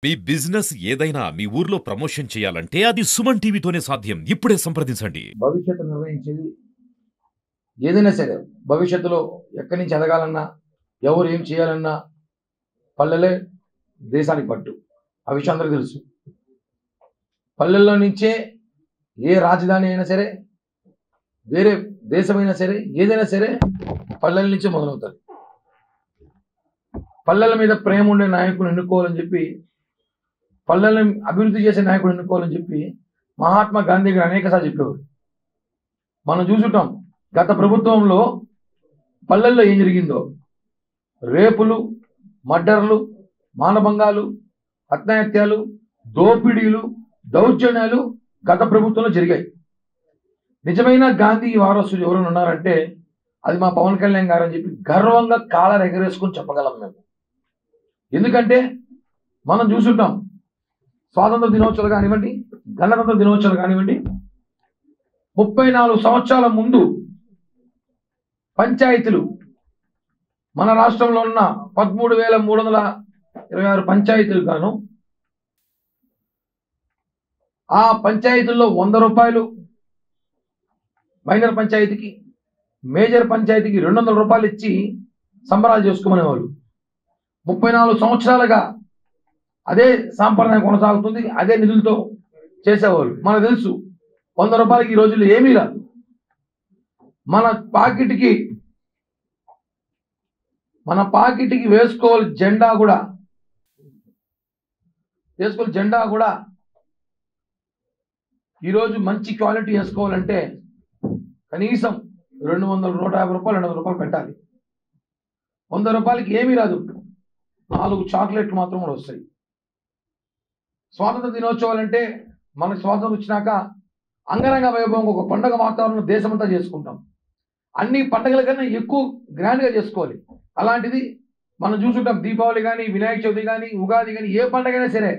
మీ business ఏదైనా మీ ఊర్లో promotion చేయాలంటే అది సుమన్ టీవీతోనే సాధ్యం. ఇప్పుడే సంప్రదించండి. భవిష్యత్తు నిర్ణయించేది ఏదైనా సరే. భవిష్యత్తులో ఎక్కడి నుంచి ఎదగాలన్నా, ఎవరు ఏం చేయాలన్నా పల్లెలే దేశానికి పట్టు. ఆ విషయం అందరికీ తెలుసు. పల్లెల్లో నుంచే ఏ రాజధాని అయినా సరే, వేరే దేశమైనా సరే, ఏదైనా సరే పల్లెల నుంచే మొదలవుతుంది. పల్లెల మీద ప్రేమ ఉండే నాయకులు ఎన్నుకోవాలని చెప్పి, పల్లెలను అభివృద్ధి చేసే నాయకుడు ఎన్నుకోవాలని చెప్పి మహాత్మా గాంధీ గారు అనేకసార్లు చెప్పేవారు. మనం చూసుంటాం గత ప్రభుత్వంలో పల్లెల్లో ఏం జరిగిందో. రేపులు, మర్డర్లు, మానభంగాలు, హత్యాహత్యాలు, దోపిడీలు, దౌర్జన్యాలు గత ప్రభుత్వంలో జరిగాయి. నిజమైన గాంధీ వారసులు ఎవరైనా ఉన్నారంటే అది మా పవన్ కళ్యాణ్ గారు అని చెప్పి గర్వంగా కాలర్ ఎగరేసుకొని చెప్పగలం మేము. ఎందుకంటే మనం చూసుంటాం స్వాతంత్ర దినోత్సవాలు కానివ్వండి, గణతంత్ర దినోత్సవాలు కానివ్వండి, 34 సంవత్సరాల ముందు పంచాయతీలు మన రాష్ట్రంలో ఉన్న 13,326 పంచాయతీలు గాను ఆ పంచాయతీల్లో 100 రూపాయలు మైనర్ పంచాయతీకి, మేజర్ పంచాయతీకి 200 రూపాయలు ఇచ్చి సంబరాలు చేసుకోమనేవాళ్ళు. 34 సంవత్సరాలుగా అదే సాంప్రదాయం కొనసాగుతుంది. అదే నిధులతో చేసేవాళ్ళు. మనకు తెలుసు 100 రూపాయలకి ఈ రోజుల్లో ఏమీ రాదు. మన పాకెట్కి వేసుకోవాలి జెండా కూడా ఈరోజు మంచి క్వాలిటీ వేసుకోవాలంటే కనీసం 200, 150 రూపాయలు, 200 రూపాయలు పెట్టాలి. 100 రూపాయలకి ఏమీ రాదు. 4 చాక్లెట్లు మాత్రం కూడా వస్తాయి. స్వాతంత్ర దినోత్సవాలు అంటే మనకు స్వాతంత్రం వచ్చినాక అంగరంగ వైభవంగా ఒక పండుగ వాతావరణం దేశమంతా చేసుకుంటాం. అన్ని పండుగల కన్నా ఎక్కువ గ్రాండ్గా చేసుకోవాలి. అలాంటిది మనం చూసుకుంటాం దీపావళి కానీ, వినాయక చవితి కానీ, ఉగాది కానీ, ఏ పండుగ అయినా సరే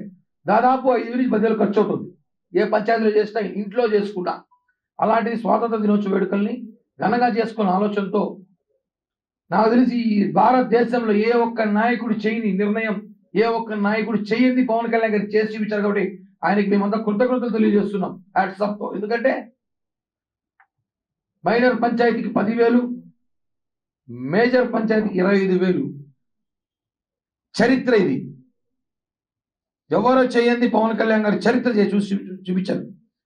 దాదాపు 5 నుంచి 10,000 ఖర్చు అవుతుంది. ఏ పంచాయతీలో చేసినా, ఇంట్లో చేసుకుంటా. అలాంటిది స్వాతంత్ర దినోత్సవ వేడుకల్ని ఘనంగా చేసుకున్న ఆలోచనతో నాకు తెలిసి ఈ భారతదేశంలో ఏ ఒక్క నాయకుడు చేయని నిర్ణయం, ఏ ఒక్క నాయకుడు చేయండి పవన్ కళ్యాణ్ గారు చేసి చూపించారు. కాబట్టి ఆయనకి మేమంతా కృతజ్ఞతలు తెలియజేస్తున్నాం. హ్యాట్సాప్. ఎందుకంటే మైనర్ పంచాయతీకి 10,000, మేజర్ పంచాయతీకి 25,000 చరిత్ర ఇది. ఎవరో చేయండి పవన్ కళ్యాణ్ గారు చరిత్ర చూసి చూపించారు.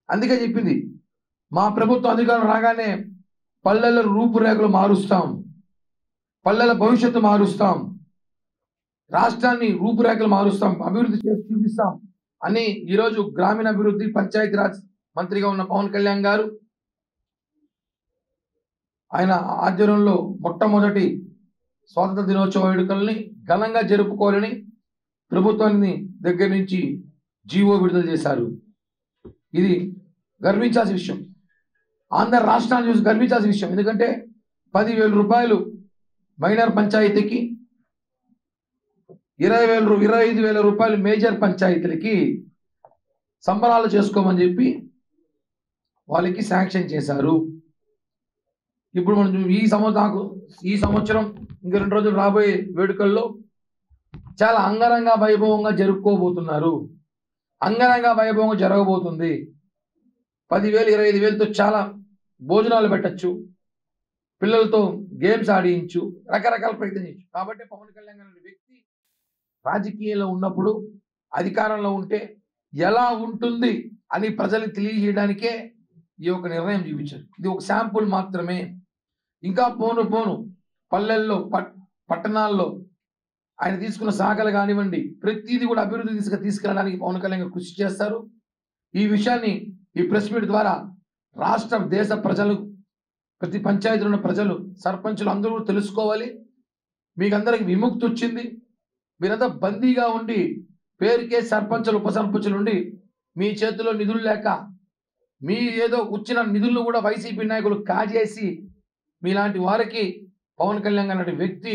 అందుకే చెప్పింది మా ప్రభుత్వం అధికారం రాగానే పల్లెల రూపురేఖలు మారుస్తాం, పల్లెల భవిష్యత్తు మారుస్తాం, రాష్ట్రాన్ని రూపురేఖలు మారుస్తాం, అభివృద్ధి చేసి చూపిస్తాం అని ఈరోజు గ్రామీణాభివృద్ధి పంచాయతీరాజ్ మంత్రిగా ఉన్న పవన్ కళ్యాణ్ గారు ఆయన ఆధ్వర్యంలో మొట్టమొదటి స్వాతంత్ర దినోత్సవ వేడుకల్ని ఘనంగా జరుపుకోవాలని ప్రభుత్వాన్ని దగ్గర నుంచి జీవో విడుదల చేశారు. ఇది గర్వించాల్సిన విషయం. ఆంధ్ర రాష్ట్రాన్ని చూసి గర్వించాల్సిన విషయం. ఎందుకంటే 10,000 రూపాయలు మైనర్ పంచాయతీకి, 25,000 రూపాయలు మేజర్ పంచాయతీలకి సంబరాలు చేసుకోమని చెప్పి వాళ్ళకి శాంక్షన్ చేశారు. ఇప్పుడు మనం ఈ సంవత్సరం ఇంక 2 రోజులు రాబోయే వేడుకల్లో చాలా అంగరంగ వైభవంగా జరుపుకోబోతున్నారు. అంగరంగ వైభవంగా జరగబోతుంది. 10,000, 25,000తో చాలా భోజనాలు పెట్టచ్చు, పిల్లలతో గేమ్స్ ఆడించు, రకరకాల ప్రయత్నం చేయొచ్చు. కాబట్టి పవన్ కళ్యాణ్ అనే వ్యక్తి రాజకీయాల్లో ఉన్నప్పుడు, అధికారంలో ఉంటే ఎలా ఉంటుంది అని ప్రజలకు తెలియజేయడానికే ఈ యొక్క నిర్ణయం చూపించారు. ఇది ఒక శాంపుల్ మాత్రమే. ఇంకా పోను పల్లెల్లో, పట్టణాల్లో ఆయన తీసుకున్న శాఖలు కానివ్వండి, ప్రతిదీ కూడా అభివృద్ధి తీసుకెళ్ళడానికి పవన్ కళ్యాణ్ కృషి చేస్తారు. ఈ విషయాన్ని ఈ ప్రెస్ మీట్ ద్వారా రాష్ట్ర దేశ ప్రజలు, ప్రతి పంచాయతీలో ఉన్న ప్రజలు, సర్పంచులు అందరూ తెలుసుకోవాలి. మీకందరికి విముక్తి వచ్చింది. మీరంతా బందీగా ఉండి పేరుకే సర్పంచులు, ఉప సర్పంచులు ఉండి మీ చేతిలో నిధులు లేక మీ ఏదో వచ్చిన నిధులను కూడా వైసీపీ నాయకులు కాజేసి మీలాంటి వారికి పవన్ కళ్యాణ్ అనే వ్యక్తి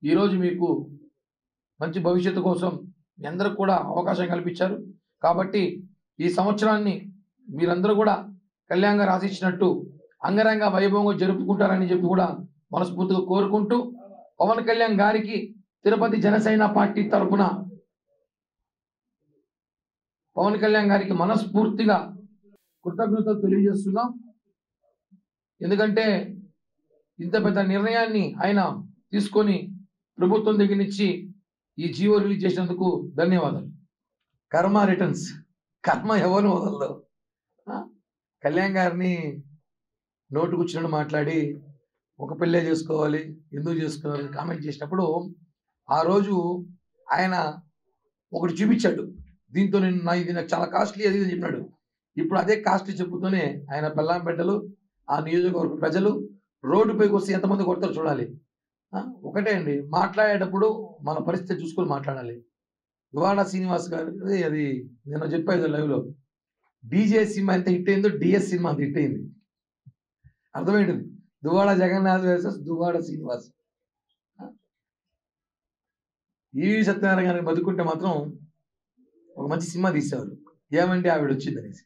ఈరోజు మీకు మంచి భవిష్యత్తు కోసం మీ అందరికి కూడా అవకాశం కల్పించారు. కాబట్టి ఈ సంవత్సరాన్ని మీరందరూ కూడా కళ్యాణ్ గారు ఆశించినట్టు అంగరంగ వైభవంగా జరుపుకుంటారని చెప్పి కూడా మనస్ఫూర్తిగా కోరుకుంటూ పవన్ కళ్యాణ్ గారికి తిరుపతి జనసేన పార్టీ తరఫున పవన్ కళ్యాణ్ గారికి మనస్ఫూర్తిగా కృతజ్ఞతలు తెలియజేస్తున్నాం. ఎందుకంటే ఇంత పెద్ద నిర్ణయాన్ని ఆయన తీసుకొని ప్రభుత్వం దగ్గర నుంచి ఈ జీవో రిలీజ్ చేసినందుకు ధన్యవాదాలు. కర్మ రిటర్న్స్, కర్మ ఎవరు వదలదు. కళ్యాణ్ గారిని నోటుకొచ్చినట్టు మాట్లాడి ఒక పెళ్ళే చేసుకోవాలి, ఎందుకు చేసుకోవాలి కామెంట్ చేసినప్పుడు ఆ రోజు ఆయన ఒకటి చూపించాడు, దీంతో ఇది నాకు చాలా కాస్ట్లీ అది అని చెప్పినాడు. ఇప్పుడు అదే కాస్ట్లీ చెప్పుతూనే ఆయన పెళ్ళాం బిడ్డలు, ఆ నియోజకవర్గ ప్రజలు రోడ్డుపైకి వస్తే ఎంతమంది కొడతారు చూడాలి. ఒకటే అండి, మాట్లాడేటప్పుడు మన పరిస్థితి చూసుకొని మాట్లాడాలి. దువాడ శ్రీనివాస్ గారు అది నేను చెప్పేది లైవ్లో, డీజే సినిమా ఎంత హిట్ అయిందో డిఎస్ సినిమా అంత హిట్ అయింది. అర్థమైంది. దువాడ జగన్నాథ్ వర్సెస్ దువాడ శ్రీనివాస్. ఈవి సత్యనారాయణ గారిని బతుకుంటే మాత్రం ఒక మంచి సినిమా తీసేవారు, ఏమంటే ఆవిడ వచ్చింది అనేసి.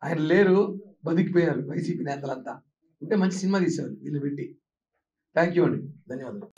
ఆయన లేరు, బతికిపోయారు వైసీపీ నేతలంతా. ఉంటే మంచి సినిమా తీసేవారు వీళ్ళు పెట్టి. థ్యాంక్ యూ అండి, ధన్యవాదాలు.